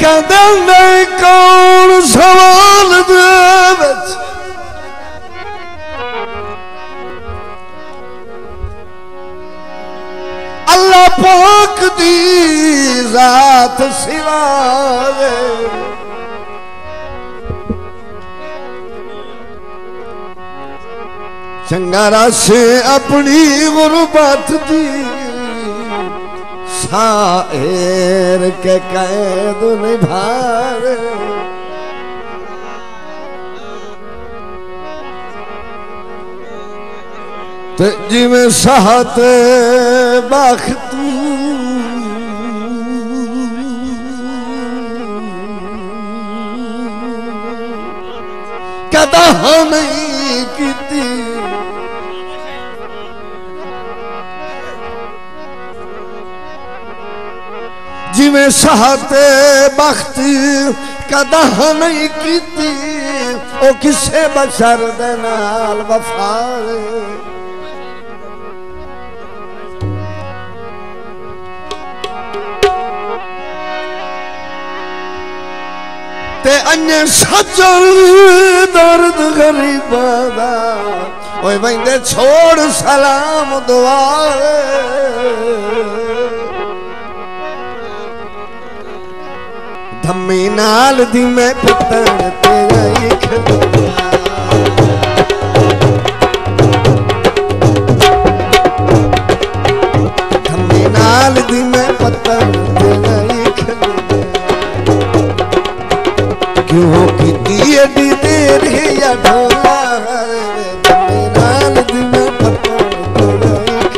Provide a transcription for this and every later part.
कहते नहीं कौन सवाल दे अल्लाह पाक दी जात सिवा चंगारा से अपनी गुरबत दी शायर के कैद निभाए ते जिमें साहत बख्त कदा नहीं की जिमें साहत बख्त कदा नहीं की ओ किसे बशर दे नाल वफा ते अन्य सजन दर्द गरीबा दा ओए बंदे छोड़ सलाम दुआ धम्मी नाल दी मैं पुतन तेरा एक धम्मी नाल दी मैं पुतन तेरा एक क्यों की एडी देर या ढोला धम्मी नाल दी मैं पुतन तेरा एक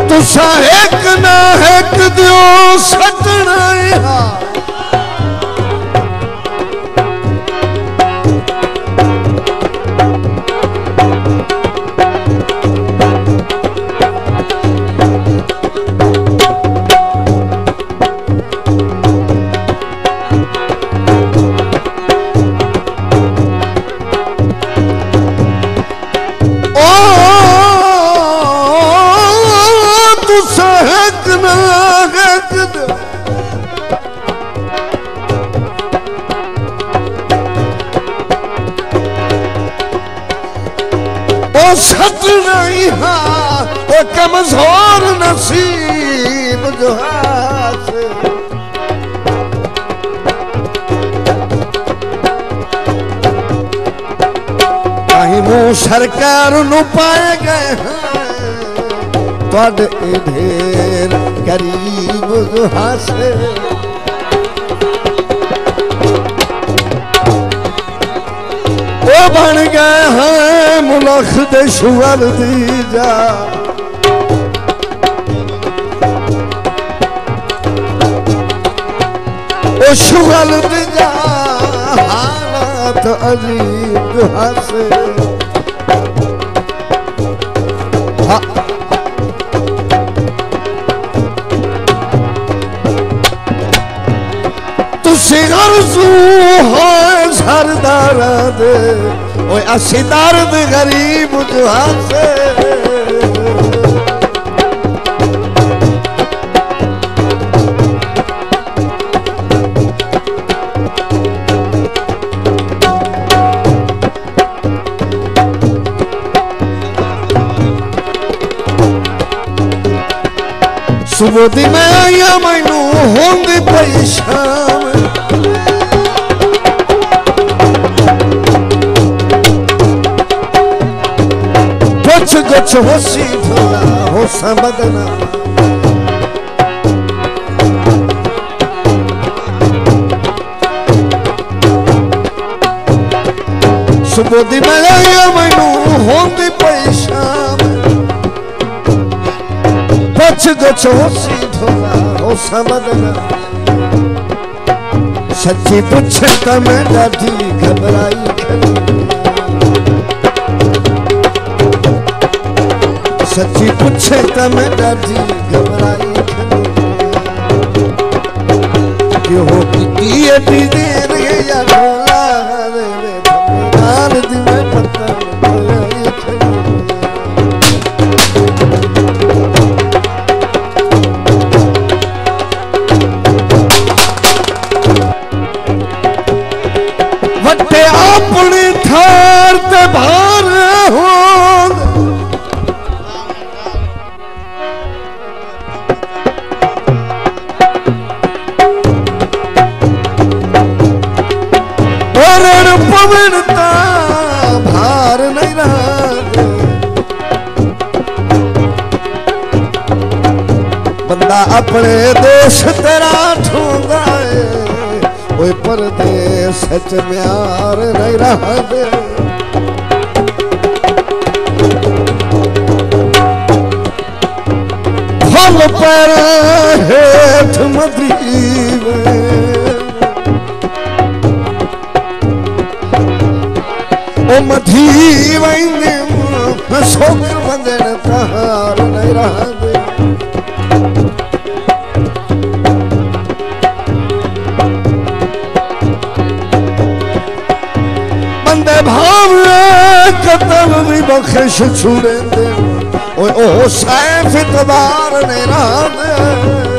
तुसा एक ना एक दियो सटना सटना वो कमजोर नसीब जो हाथ कहीं मुँह सरकार नु पाए गए थोड़े ढेर गरीब जो हाथ वो बन गए हैं मुलख दे शुगर दी जा वो शुगर दी जा हालत अजीब हंसे तुसी गरजू हो सरदार दे ओए असी दर्द गरीब जुहान से सुबह दी मैं आया मैनू होंदी पई शाम कुछ कुछ होसी थोड़ा होसा बदना सुबह दी मैं आया मैनू होंदी पई शाम कुछ कुछ होसी थोड़ा होसा बदना सच्ची पूछे तो मैं ॾाढी घबराई खड़ी सच्ची पूछे तो मैं डर जी घबराई क्यों की एडी देर या ढोला रे नाल दी मैं पता वटे अपनी थार ते भार हो पवनता भार नहीं रहा बंदा अपने देश तेरा ढूंढा है वो परदेश सच म्यार नहीं रहा दे फल पर हेठ मदीव ओ मधी वैंदे सोकर बंदन तहार नहीं रहा दे बंदे भाव कतल भी बख्श छुड़े दे ओ सैफ इतबार नहीं रहा दे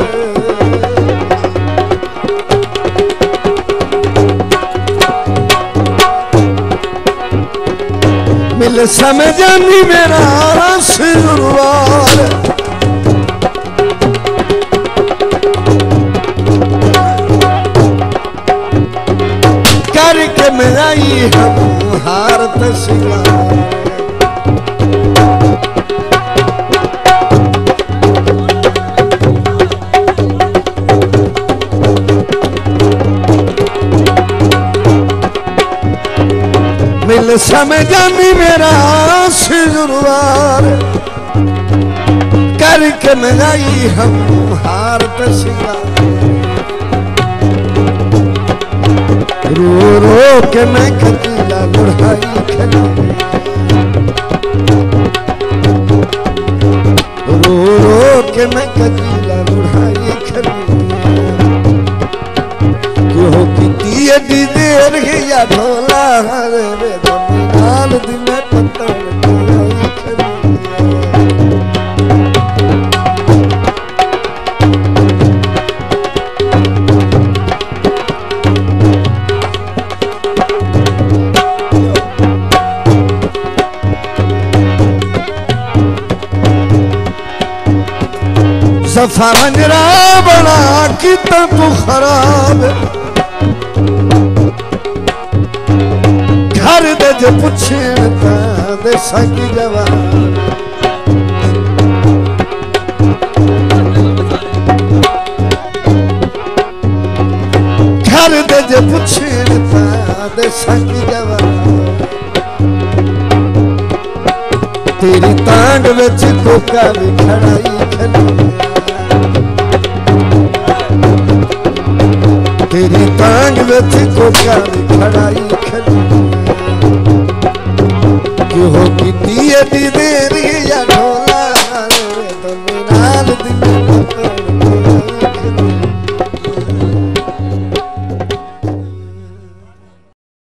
मिल समझनी मेरा रसवार करके मिलाई हम हार तस्वीर मिल समझनी मेरा सिजरवार करके मिलाई हम हार तस्वीर रो रो के मैं खतीला लुढ़ाई खली रो रो के मैं खतीला लुढ़ाई खली क्यों की एडी देर या ढोला रे नाल दी मैं पता सफा मंजरा बना कि तू खराब घर दे जो पूछे दे सकी जवाब घर दे जो पूछे दे सकी जवाब तेरी तांग विच कोका भी खड़ाई खली तेरी तांग विच कोका भी खड़ाई